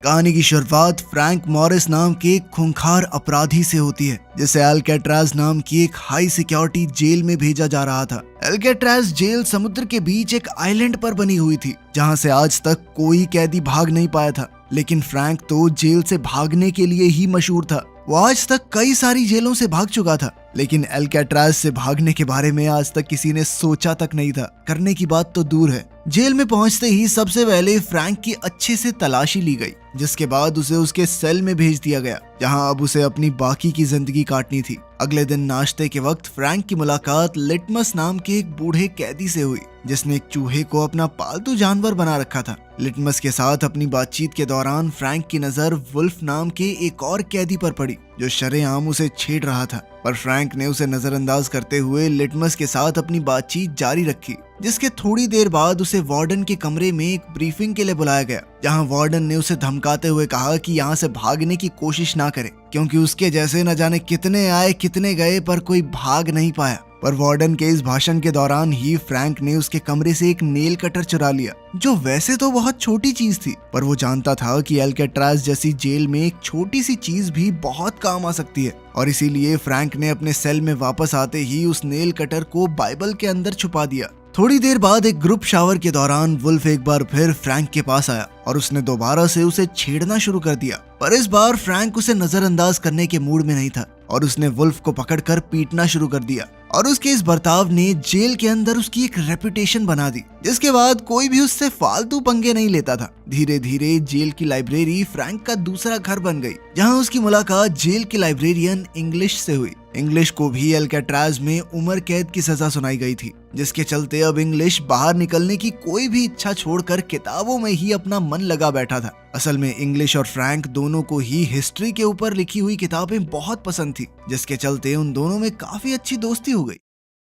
कहानी की शुरुआत फ्रैंक मॉरिस नाम के एक खूंखार अपराधी से होती है, जिसे अल्काट्राज नाम की एक हाई सिक्योरिटी जेल में भेजा जा रहा था। अल्काट्राज जेल समुद्र के बीच एक आइलैंड पर बनी हुई थी, जहां से आज तक कोई कैदी भाग नहीं पाया था। लेकिन फ्रैंक तो जेल से भागने के लिए ही मशहूर था। वो आज तक कई सारी जेलों से भाग चुका था, लेकिन अल्काट्राज से भागने के बारे में आज तक किसी ने सोचा तक नहीं था। करने की बात तो दूर है। जेल में पहुंचते ही सबसे पहले फ्रैंक की अच्छे से तलाशी ली गई, जिसके बाद उसे उसके सेल में भेज दिया गया, जहां अब उसे अपनी बाकी की जिंदगी काटनी थी। अगले दिन नाश्ते के वक्त फ्रैंक की मुलाकात लिटमस नाम के एक बूढ़े कैदी से हुई, जिसने एक चूहे को अपना पालतू जानवर बना रखा था। लिटमस के साथ अपनी बातचीत के दौरान फ्रैंक की नजर वुल्फ नाम के एक और कैदी पर पड़ी, जो शरेआम उसे छेड़ रहा था। पर फ्रैंक ने उसे नजरअंदाज करते हुए लिटमस के साथ अपनी बातचीत जारी रखी, जिसके थोड़ी देर बाद उसे वार्डन के कमरे में एक ब्रीफिंग के लिए बुलाया गया, जहां वार्डन ने उसे धमकाते हुए कहा कि यहाँ से भागने की कोशिश ना करे, क्योंकि उसके जैसे न जाने कितने आए कितने गए पर कोई भाग नहीं पाया। पर वार्डन के इस भाषण के दौरान ही फ्रैंक ने उसके कमरे से एक नेल कटर चुरा लिया, जो वैसे तो बहुत छोटी चीज थी, पर वो जानता था कि अल्काट्राज जैसी जेल में एक छोटी सी चीज भी बहुत काम आ सकती है। और इसीलिए फ्रैंक ने अपने सेल में वापस आते ही उस नेल कटर को बाइबल के अंदर छुपा दिया। थोड़ी देर बाद एक ग्रुप शावर के दौरान वुल्फ एक बार फिर फ्रैंक के पास आया और उसने दोबारा से उसे छेड़ना शुरू कर दिया। पर इस बार फ्रैंक उसे नजरअंदाज करने के मूड में नहीं था और उसने वुल्फ को पकड़कर पीटना शुरू कर दिया। और उसके इस बर्ताव ने जेल के अंदर उसकी एक रेपुटेशन बना दी, जिसके बाद कोई भी उससे फालतू पंगे नहीं लेता था। धीरे धीरे जेल की लाइब्रेरी फ्रैंक का दूसरा घर बन गई, जहां उसकी मुलाकात जेल के लाइब्रेरियन इंग्लिश से हुई। इंग्लिश को भी अल्काट्राज में उम्र कैद की सजा सुनाई गई थी, जिसके चलते अब इंग्लिश बाहर निकलने की कोई भी इच्छा छोड़कर किताबों में ही अपना मन लगा बैठा था। असल में इंग्लिश और फ्रैंक दोनों को ही हिस्ट्री के ऊपर लिखी हुई किताबें बहुत पसंद थी, जिसके चलते उन दोनों में काफी अच्छी दोस्ती हो गई।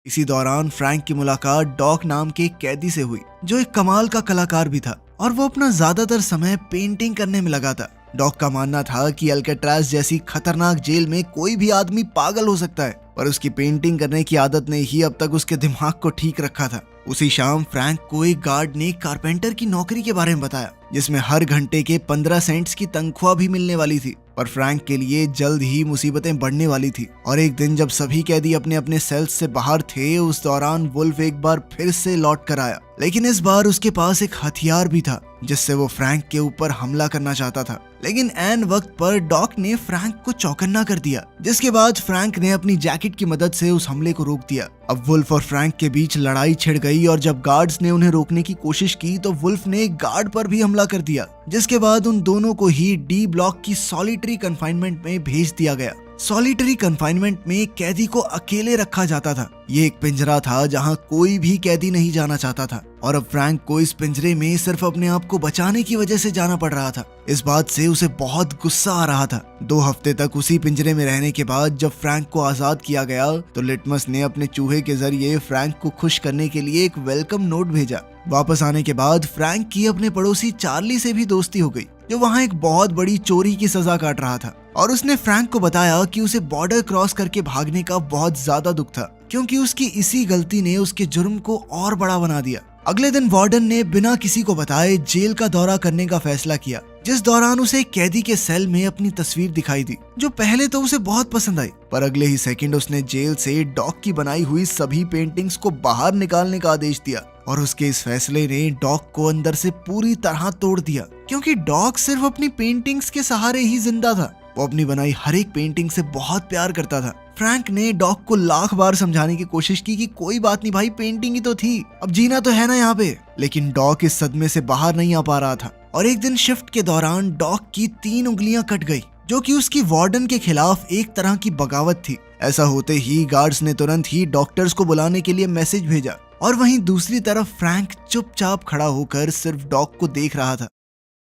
इसी दौरान फ्रैंक की मुलाकात डॉक नाम के एक कैदी से हुई, जो एक कमाल का कलाकार भी था और वो अपना ज्यादातर समय पेंटिंग करने में लगा था। डॉक का मानना था कि अल्काट्राज जैसी खतरनाक जेल में कोई भी आदमी पागल हो सकता है, पर उसकी पेंटिंग करने की आदत ने ही अब तक उसके दिमाग को ठीक रखा था। उसी शाम फ्रैंक को एक गार्ड ने कारपेंटर की नौकरी के बारे में बताया, जिसमें हर घंटे के 15 सेंट्स की तनख्वाह भी मिलने वाली थी। पर फ्रैंक के लिए जल्द ही मुसीबतें बढ़ने वाली थी और एक दिन जब सभी कैदी अपने अपने सेल्स से बाहर थे, उस दौरान वुल्फ एक बार फिर से लौट कर आया। लेकिन इस बार उसके पास एक हथियार भी था, जिससे वो फ्रैंक के ऊपर हमला करना चाहता था। लेकिन ऐन वक्त पर डॉक ने फ्रैंक को चौकन्ना कर दिया, जिसके बाद फ्रैंक ने अपनी जैकेट की मदद से उस हमले को रोक दिया। अब वुल्फ और फ्रैंक के बीच लड़ाई छिड़ गई और जब गार्ड्स ने उन्हें रोकने की कोशिश की तो वुल्फ ने एक गार्ड पर भी हमला कर दिया, जिसके बाद उन दोनों को ही डी ब्लॉक की सॉलिटरी कन्फाइनमेंट में भेज दिया गया। सॉलिटरी कन्फाइनमेंट में कैदी को अकेले रखा जाता था। ये एक पिंजरा था जहां कोई भी कैदी नहीं जाना चाहता था और अब फ्रैंक को इस पिंजरे में सिर्फ अपने आप को बचाने की वजह से जाना पड़ रहा था। इस बात से उसे बहुत गुस्सा आ रहा था। 2 हफ्ते तक उसी पिंजरे में रहने के बाद जब फ्रैंक को आजाद किया गया तो लिटमस ने अपने चूहे के जरिए फ्रैंक को खुश करने के लिए एक वेलकम नोट भेजा। वापस आने के बाद फ्रैंक की अपने पड़ोसी चार्ली से भी दोस्ती हो गई, जो वहाँ एक बहुत बड़ी चोरी की सजा काट रहा था। और उसने फ्रैंक को बताया कि उसे बॉर्डर क्रॉस करके भागने का बहुत ज्यादा दुख था, क्योंकि उसकी इसी गलती ने उसके जुर्म को और बड़ा बना दिया। अगले दिन वार्डन ने बिना किसी को बताए जेल का दौरा करने का फैसला किया, जिस दौरान उसे एक कैदी के सेल में अपनी तस्वीर दिखाई दी, जो पहले तो उसे बहुत पसंद आई, पर अगले ही सेकंड उसने जेल से डॉक की बनाई हुई सभी पेंटिंग्स को बाहर निकालने का आदेश दिया। और उसके इस फैसले ने डॉक को अंदर से पूरी तरह तोड़ दिया, क्योंकि डॉक सिर्फ अपनी पेंटिंग्स के सहारे ही जिंदा था। वो अपनी बनाई हर एक पेंटिंग से बहुत प्यार करता था। फ्रैंक ने डॉक को लाख बार समझाने की कोशिश की कि कोई बात नहीं भाई, पेंटिंग ही तो थी, अब जीना तो है ना यहाँ पे। लेकिन डॉक इस सदमे से बाहर नहीं आ पा रहा था और एक दिन शिफ्ट के दौरान डॉक की 3 उंगलियां कट गई, जो कि उसकी वार्डन के खिलाफ एक तरह की बगावत थी। ऐसा होते ही गार्ड्स ने तुरंत ही डॉक्टर्स को बुलाने के लिए मैसेज भेजा और वहीं दूसरी तरफ फ्रैंक चुपचाप खड़ा होकर सिर्फ डॉक को देख रहा था।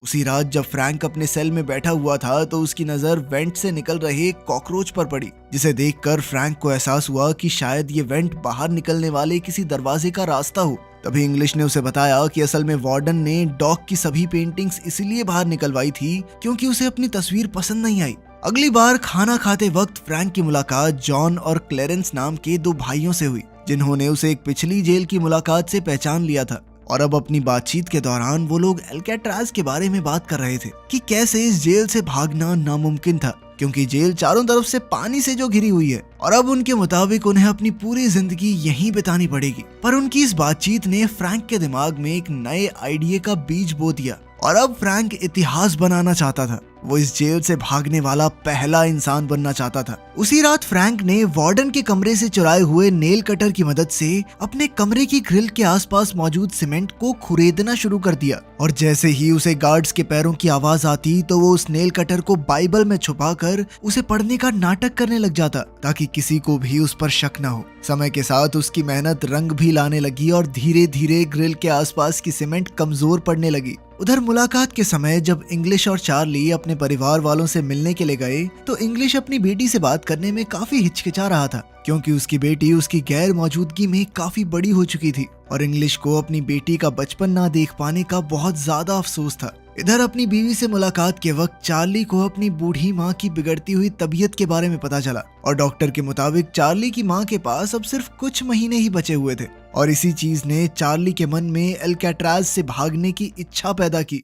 उसी रात जब फ्रैंक अपने सेल में बैठा हुआ था तो उसकी नजर वेंट से निकल रहे एक कॉकरोच पर पड़ी, जिसे देखकर फ्रैंक को एहसास हुआ कि शायद ये वेंट बाहर निकलने वाले किसी दरवाजे का रास्ता हो। तभी इंग्लिश ने उसे बताया कि असल में वार्डन ने डॉक की सभी पेंटिंग्स इसलिए बाहर निकलवाई थी क्योंकि उसे अपनी तस्वीर पसंद नहीं आई। अगली बार खाना खाते वक्त फ्रैंक की मुलाकात जॉन और क्लेरेंस नाम के 2 भाइयों से हुई, जिन्होंने उसे एक पिछली जेल की मुलाकात से पहचान लिया था और अब अपनी बातचीत के दौरान वो लोग अल्काट्राज के बारे में बात कर रहे थे कि कैसे इस जेल से भागना नामुमकिन था, क्योंकि जेल चारों तरफ से पानी से जो घिरी हुई है और अब उनके मुताबिक उन्हें अपनी पूरी जिंदगी यहीं बितानी पड़ेगी। पर उनकी इस बातचीत ने फ्रैंक के दिमाग में एक नए आइडिया का बीज बो दिया और अब फ्रैंक इतिहास बनाना चाहता था। वो इस जेल से भागने वाला पहला इंसान बनना चाहता था। उसी रात फ्रैंक ने वार्डन के कमरे से चुराए हुए नेल कटर की मदद से अपने कमरे की ग्रिल के आसपास मौजूद सीमेंट को खुरेदना शुरू कर दिया और जैसे ही उसे गार्ड्स के पैरों की आवाज आती तो वो उस नेल कटर को बाइबल में छुपाकर उसे पढ़ने का नाटक करने लग जाता ताकि किसी को भी उस पर शक न हो। समय के साथ उसकी मेहनत रंग भी लाने लगी और धीरे धीरे ग्रिल के आसपास की सीमेंट कमजोर पड़ने लगी। उधर मुलाकात के समय जब इंग्लिश और चार्ली अपने परिवार वालों से मिलने के लिए गए तो इंग्लिश अपनी बेटी से बात करने में काफी हिचकिचा रहा था, क्योंकि उसकी बेटी उसकी गैर मौजूदगी में काफी बड़ी हो चुकी थी और इंग्लिश को अपनी बेटी का बचपन ना देख पाने का बहुत ज्यादा अफसोस था। इधर अपनी बीवी से मुलाकात के वक्त चार्ली को अपनी बूढ़ी माँ की बिगड़ती हुई तबीयत के बारे में पता चला और डॉक्टर के मुताबिक चार्ली की माँ के पास अब सिर्फ कुछ महीने ही बचे हुए थे और इसी चीज ने चार्ली के मन में अल्काट्राज से भागने की इच्छा पैदा की।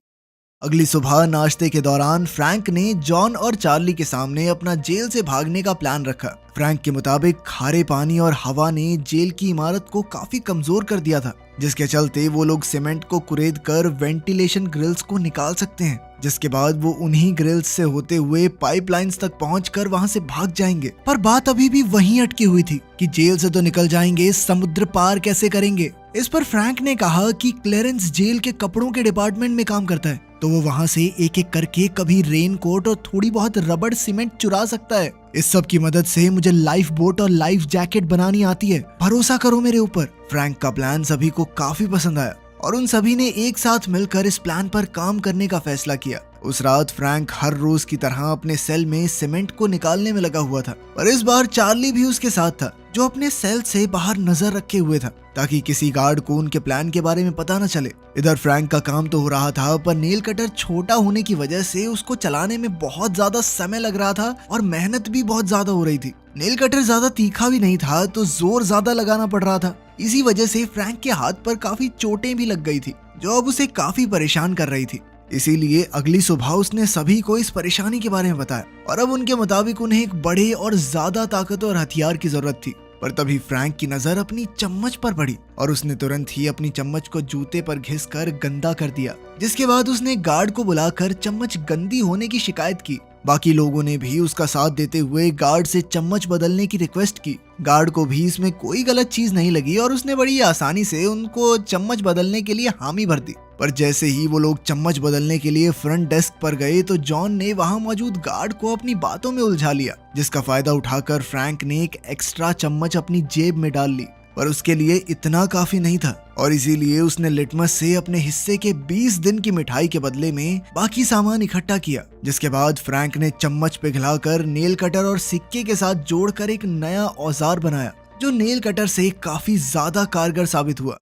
अगली सुबह नाश्ते के दौरान फ्रैंक ने जॉन और चार्ली के सामने अपना जेल से भागने का प्लान रखा। फ्रैंक के मुताबिक खारे पानी और हवा ने जेल की इमारत को काफी कमजोर कर दिया था, जिसके चलते वो लोग सीमेंट को कुरेद कर वेंटिलेशन ग्रिल्स को निकाल सकते हैं, जिसके बाद वो उन्हीं ग्रिल्स से होते हुए पाइपलाइंस तक पहुंचकर वहां से भाग जाएंगे। पर बात अभी भी वहीं अटकी हुई थी कि जेल से तो निकल जाएंगे, समुद्र पार कैसे करेंगे। इस पर फ्रैंक ने कहा कि क्लेरेंस जेल के कपड़ों के डिपार्टमेंट में काम करता है, तो वो वहां से एक एक करके कभी रेन कोट और थोड़ी बहुत रबड़ सीमेंट चुरा सकता है। इस सब की मदद से मुझे लाइफ बोट और लाइफ जैकेट बनानी आती है, भरोसा करो मेरे ऊपर। फ्रैंक का प्लान सभी को काफी पसंद आया और उन सभी ने एक साथ मिलकर इस प्लान पर काम करने का फैसला किया। उस रात फ्रैंक हर रोज की तरह अपने सेल में सीमेंट को निकालने में लगा हुआ था, पर इस बार चार्ली भी उसके साथ था, जो अपने सेल से बाहर नजर रखे हुए था ताकि किसी गार्ड को उनके प्लान के बारे में पता न चले। इधर फ्रैंक का काम तो हो रहा था, पर नेल कटर छोटा होने की वजह से उसको चलाने में बहुत ज्यादा समय लग रहा था और मेहनत भी बहुत ज्यादा हो रही थी। नेल कटर ज्यादा तीखा भी नहीं था तो जोर ज्यादा लगाना पड़ रहा था। इसी वजह से फ्रैंक के हाथ पर काफी चोटें भी लग गई थी, जो अब उसे काफी परेशान कर रही थी। इसीलिए अगली सुबह उसने सभी को इस परेशानी के बारे में बताया और अब उनके मुताबिक उन्हें एक बड़े और ज्यादा ताकतवर हथियार की जरूरत थी। पर तभी फ्रैंक की नजर अपनी चम्मच पर पड़ी और उसने तुरंत ही अपनी चम्मच को जूते पर घिसकर गंदा कर दिया, जिसके बाद उसने गार्ड को बुलाकर चम्मच गंदी होने की शिकायत की। बाकी लोगों ने भी उसका साथ देते हुए गार्ड से चम्मच बदलने की रिक्वेस्ट की। गार्ड को भी इसमें कोई गलत चीज नहीं लगी और उसने बड़ी आसानी से उनको चम्मच बदलने के लिए हामी भर दी। पर जैसे ही वो लोग चम्मच बदलने के लिए फ्रंट डेस्क पर गए तो जॉन ने वहां मौजूद गार्ड को अपनी बातों में उलझा लिया, जिसका फायदा उठाकर फ्रैंक ने एक एक्स्ट्रा चम्मच अपनी जेब में डाल ली। पर उसके लिए इतना काफी नहीं था और इसीलिए उसने लिटमस से अपने हिस्से के 20 दिन की मिठाई के बदले में बाकी सामान इकट्ठा किया, जिसके बाद फ्रैंक ने चम्मच पिघलाकर नेल कटर और सिक्के के साथ जोड़कर एक नया औजार बनाया, जो नेल कटर से काफी ज्यादा कारगर साबित हुआ।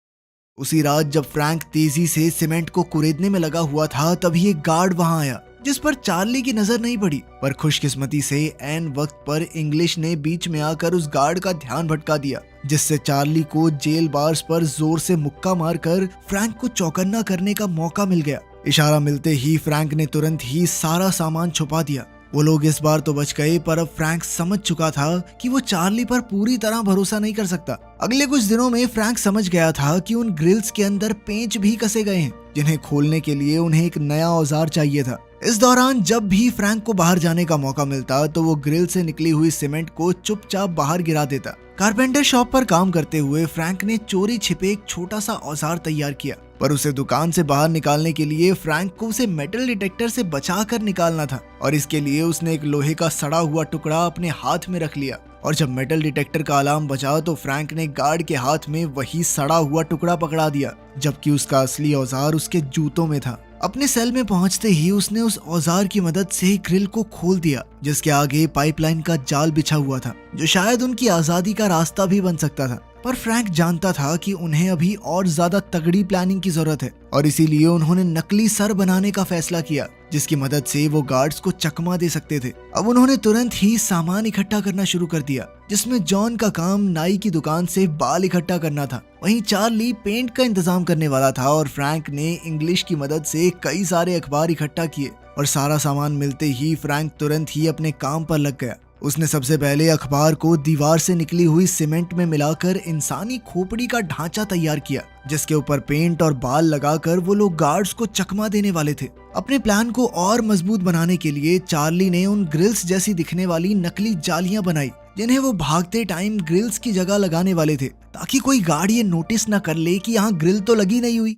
उसी रात जब फ्रैंक तेजी से सीमेंट को कुरेदने में लगा हुआ था, तभी एक गार्ड वहां आया, जिस पर चार्ली की नजर नहीं पड़ी। पर खुशकिस्मती से ऐन वक्त पर इंग्लिश ने बीच में आकर उस गार्ड का ध्यान भटका दिया, जिससे चार्ली को जेल बार्स पर जोर से मुक्का मारकर फ्रैंक को चौकन्ना करने का मौका मिल गया। इशारा मिलते ही फ्रैंक ने तुरंत ही सारा सामान छुपा दिया। वो लोग इस बार तो बच गए, पर अब फ्रैंक समझ चुका था कि वो चार्ली पर पूरी तरह भरोसा नहीं कर सकता। अगले कुछ दिनों में फ्रैंक समझ गया था कि उन ग्रिल्स के अंदर पेंच भी कसे गए हैं, जिन्हें खोलने के लिए उन्हें एक नया औजार चाहिए था। इस दौरान जब भी फ्रैंक को बाहर जाने का मौका मिलता तो वो ग्रिल से निकली हुई सीमेंट को चुपचाप बाहर गिरा देता। कारपेंटर शॉप पर काम करते हुए फ्रैंक ने चोरी छिपे एक छोटा सा औजार तैयार किया, पर उसे दुकान से बाहर निकालने के लिए फ्रैंक को उसे मेटल डिटेक्टर से बचाकर निकालना था और इसके लिए उसने एक लोहे का सड़ा हुआ टुकड़ा अपने हाथ में रख लिया। और जब मेटल डिटेक्टर का अलार्म बजा तो फ्रैंक ने गार्ड के हाथ में वही सड़ा हुआ टुकड़ा पकड़ा दिया, जबकि उसका असली औजार उसके जूतों में था। अपने सेल में पहुंचते ही उसने उस औजार की मदद से ग्रिल को खोल दिया, जिसके आगे पाइपलाइन का जाल बिछा हुआ था, जो शायद उनकी आजादी का रास्ता भी बन सकता था। पर फ्रैंक जानता था कि उन्हें अभी और ज्यादा तगड़ी प्लानिंग की जरूरत है और इसीलिए उन्होंने नकली सर बनाने का फैसला किया, जिसकी मदद से वो गार्ड्स को चकमा दे सकते थे। अब उन्होंने तुरंत ही सामान इकट्ठा करना शुरू कर दिया, जिसमें जॉन का काम नाई की दुकान से बाल इकट्ठा करना था। वहीं चार्ली पेंट का इंतजाम करने वाला था और फ्रैंक ने इंग्लिश की मदद से कई सारे अखबार इकट्ठा किए। और सारा सामान मिलते ही फ्रैंक तुरंत ही अपने काम पर लग गया। उसने सबसे पहले अखबार को दीवार से निकली हुई सीमेंट में मिलाकर इंसानी खोपड़ी का ढांचा तैयार किया, जिसके ऊपर पेंट और बाल लगाकर वो लोग गार्ड्स को चकमा देने वाले थे। अपने प्लान को और मजबूत बनाने के लिए चार्ली ने उन ग्रिल्स जैसी दिखने वाली नकली जालियां बनाई, जिन्हें वो भागते टाइम ग्रिल्स की जगह लगाने वाले थे, ताकि कोई गार्ड ये नोटिस न कर ले कि यहाँ ग्रिल तो लगी नहीं हुई।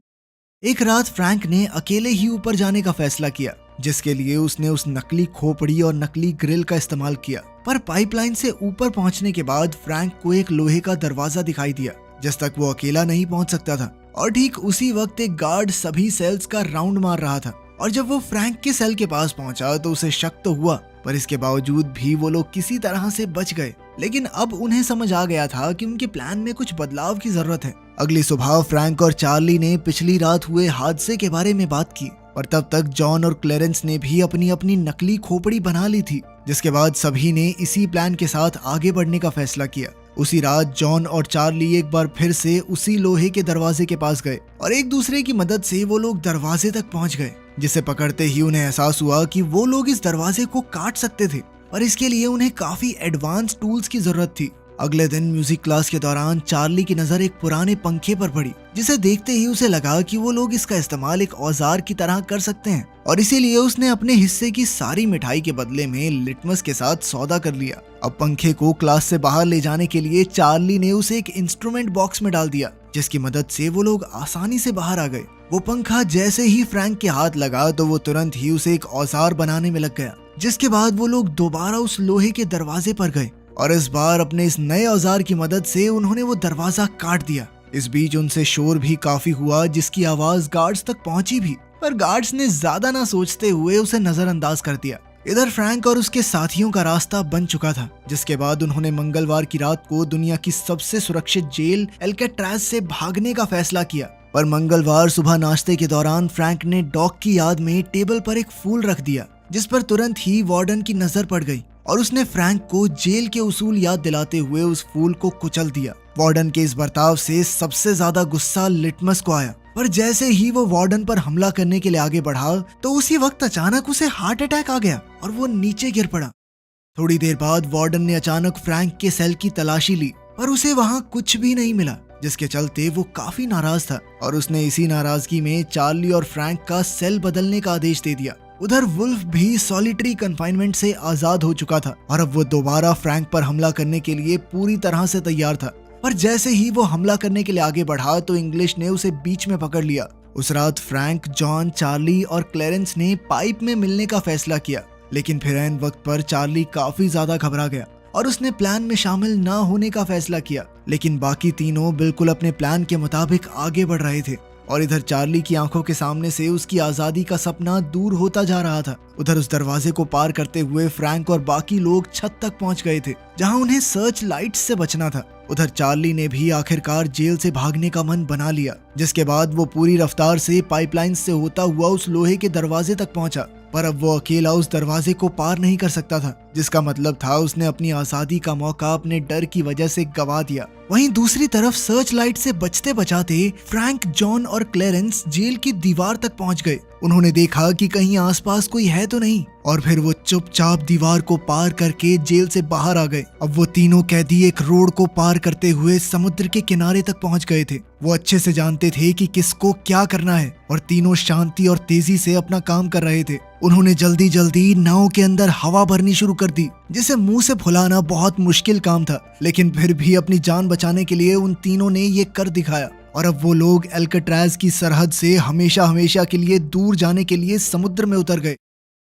एक रात फ्रैंक ने अकेले ही ऊपर जाने का फैसला किया, जिसके लिए उसने उस नकली खोपड़ी और नकली ग्रिल का इस्तेमाल किया। पर पाइपलाइन से ऊपर पहुंचने के बाद फ्रैंक को एक लोहे का दरवाजा दिखाई दिया, जिस तक वो अकेला नहीं पहुंच सकता था। और ठीक उसी वक्त एक गार्ड सभी सेल्स का राउंड मार रहा था। और जब वो फ्रैंक के सेल के पास पहुंचा तो उसे शक तो हुआ, पर इसके बावजूद भी वो लोग किसी तरह से बच गए। लेकिन अब उन्हें समझ आ गया था कि उनके प्लान में कुछ बदलाव की जरूरत है। अगली सुबह फ्रैंक और चार्ली ने पिछली रात हुए हादसे के बारे में बात की, और तब तक जॉन और क्लेरेंस ने भी अपनी अपनी नकली खोपड़ी बना ली थी, जिसके बाद सभी ने इसी प्लान के साथ आगे बढ़ने का फैसला किया। उसी रात जॉन और चार्ली एक बार फिर से उसी लोहे के दरवाजे के पास गए और एक दूसरे की मदद से वो लोग दरवाजे तक पहुंच गए, जिसे पकड़ते ही उन्हें एहसास हुआ कि वो लोग इस दरवाजे को काट सकते थे, पर इसके लिए उन्हें काफी एडवांस टूल्स की जरूरत थी। अगले दिन म्यूजिक क्लास के दौरान चार्ली की नजर एक पुराने पंखे पर पड़ी, जिसे देखते ही उसे लगा कि वो लोग इसका इस्तेमाल एक औजार की तरह कर सकते हैं, और इसीलिए उसने अपने हिस्से की सारी मिठाई के बदले में लिटमस के साथ सौदा कर लिया। अब पंखे को क्लास से बाहर ले जाने के लिए चार्ली ने उसे एक इंस्ट्रूमेंट बॉक्स में डाल दिया, जिसकी मदद से वो लोग आसानी से बाहर आ गए। वो पंखा जैसे ही फ्रैंक के हाथ लगा तो वो तुरंत ही उसे एक औजार बनाने में लग गया, जिसके बाद वो लोग दोबारा उस लोहे के दरवाजे पर गए और इस बार अपने इस नए औजार की मदद से उन्होंने वो दरवाजा काट दिया। इस बीच उनसे शोर भी काफी हुआ, जिसकी आवाज गार्ड्स तक पहुंची भी, पर गार्ड्स ने ज्यादा ना सोचते हुए उसे नजरअंदाज कर दिया। इधर फ्रैंक और उसके साथियों का रास्ता बन चुका था, जिसके बाद उन्होंने मंगलवार की रात को दुनिया की सबसे सुरक्षित जेल एल्केट्राज से भागने का फैसला किया। पर मंगलवार सुबह नाश्ते के दौरान फ्रैंक ने डॉग की याद में टेबल पर एक फूल रख दिया, जिस पर तुरंत ही वार्डन की नजर पड़ गई और उसने फ्रैंक को जेल के उसूल याद दिलाते हुए उस फूल को कुचल दिया। वार्डन के इस बर्ताव से सबसे ज्यादा गुस्सा लिटमस को आया, पर जैसे ही वो वार्डन पर हमला करने के लिए आगे बढ़ा तो उसी वक्त अचानक उसे हार्ट अटैक आ गया और वो नीचे गिर पड़ा। थोड़ी देर बाद वार्डन ने अचानक फ्रैंक के सेल की तलाशी ली, पर उसे वहाँ कुछ भी नहीं मिला, जिसके चलते वो काफी नाराज था और उसने इसी नाराजगी में चार्ली और फ्रैंक का सेल बदलने का आदेश दे दिया। उधर वुल्फ भी सॉलिटरी कन्फाइनमेंट से आजाद हो चुका था और अब वो दोबारा फ्रैंक पर हमला करने के लिए पूरी तरह से तैयार था। पर जैसे ही वो हमला करने के लिए आगे बढ़ा तो इंग्लिश ने उसे बीच में पकड़ लिया। उस रात फ्रैंक, जॉन, चार्ली और क्लेरेंस ने पाइप में मिलने का फैसला किया, लेकिन फिर ऐन वक्त पर चार्ली काफी ज्यादा घबरा गया और उसने प्लान में शामिल ना होने का फैसला किया। लेकिन बाकी तीनों बिल्कुल अपने प्लान के मुताबिक आगे बढ़ रहे थे और इधर चार्ली की आंखों के सामने से उसकी आजादी का सपना दूर होता जा रहा था। उधर उस दरवाजे को पार करते हुए फ्रैंक और बाकी लोग छत तक पहुंच गए थे, जहां उन्हें सर्च लाइट्स से बचना था। उधर चार्ली ने भी आखिरकार जेल से भागने का मन बना लिया, जिसके बाद वो पूरी रफ्तार से पाइपलाइन से होता हुआ उस लोहे के दरवाजे तक पहुंचा। पर अब वो अकेला उस दरवाजे को पार नहीं कर सकता था, जिसका मतलब था उसने अपनी आजादी का मौका अपने डर की वजह से गवा दिया। वहीं दूसरी तरफ सर्च लाइट से बचते बचाते फ्रैंक, जॉन और क्लेरेंस जेल की दीवार तक पहुंच गए। उन्होंने देखा कि कहीं आसपास कोई है तो नहीं और फिर वो चुपचाप दीवार को पार करके जेल से बाहर आ गए। अब वो तीनों कैदी एक रोड को पार करते हुए समुद्र के किनारे तक पहुंच गए थे। वो अच्छे से जानते थे कि किसको क्या करना है और तीनों शांति और तेजी से अपना काम कर रहे थे। उन्होंने जल्दी जल्दी नाव के अंदर हवा भरनी शुरू कर दी, जिसे मुंह से फुलाना बहुत मुश्किल काम था, लेकिन फिर भी अपनी जान बचाने के लिए उन तीनों ने ये कर दिखाया। और अब वो लोग एल्केट्राज की सरहद से हमेशा हमेशा के लिए दूर जाने के लिए समुद्र में उतर गए।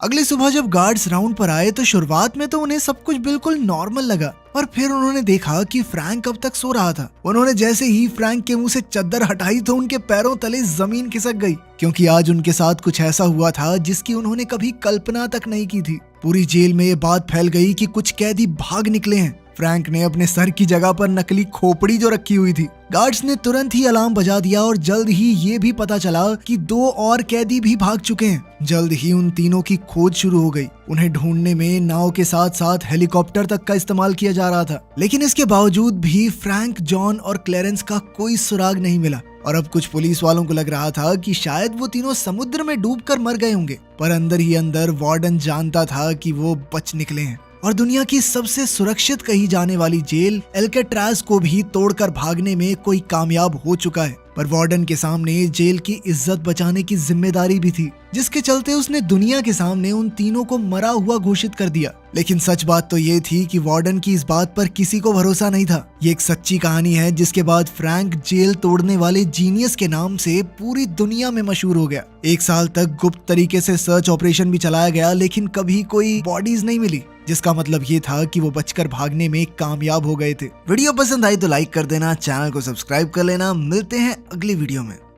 अगली सुबह जब गार्ड्स राउंड पर आए तो शुरुआत में तो उन्हें सब कुछ बिल्कुल नॉर्मल लगा, पर फिर उन्होंने देखा कि फ्रैंक अब तक सो रहा था। उन्होंने जैसे ही फ्रैंक के मुंह से चद्दर हटाई तो उनके पैरों तले जमीन खिसक गई, क्योंकि आज उनके साथ कुछ ऐसा हुआ था जिसकी उन्होंने कभी कल्पना तक नहीं की थी। पूरी जेल में ये बात फैल गई कि कुछ कैदी भाग निकले हैं फ्रैंक ने अपने सर की जगह पर नकली खोपड़ी जो रखी हुई थी। गार्ड्स ने तुरंत ही अलार्म बजा दिया और जल्द ही ये भी पता चला कि 2 और कैदी भी भाग चुके हैं। जल्द ही उन तीनों की खोज शुरू हो गई। उन्हें ढूंढने में नाव के साथ साथ हेलीकॉप्टर तक का इस्तेमाल किया जा रहा था, लेकिन इसके बावजूद भी फ्रैंक, जॉन और क्लेरेंस का कोई सुराग नहीं मिला। और अब कुछ पुलिस वालों को लग रहा था कि शायद वो तीनों समुद्र में डूबकर मर गए होंगे, पर अंदर ही अंदर वार्डन जानता था कि वो बच निकले हैं और दुनिया की सबसे सुरक्षित कही जाने वाली जेल एल्केट्राज को भी तोड़कर भागने में कोई कामयाब हो चुका है। पर वार्डन के सामने जेल की इज्जत बचाने की जिम्मेदारी भी थी, जिसके चलते उसने दुनिया के सामने उन तीनों को मरा हुआ घोषित कर दिया। लेकिन सच बात तो ये थी कि वार्डन की इस बात पर किसी को भरोसा नहीं था। ये एक सच्ची कहानी है जिसके बाद फ्रैंक जेल तोड़ने वाले जीनियस के नाम से पूरी दुनिया में मशहूर हो गया। 1 साल तक गुप्त तरीके से सर्च ऑपरेशन भी चलाया गया, लेकिन कभी कोई बॉडीज नहीं मिली, जिसका मतलब ये था कि वो बचकर भागने में कामयाब हो गए थे। वीडियो पसंद आई तो लाइक कर देना, चैनल को सब्सक्राइब कर लेना। मिलते हैं अगली वीडियो में।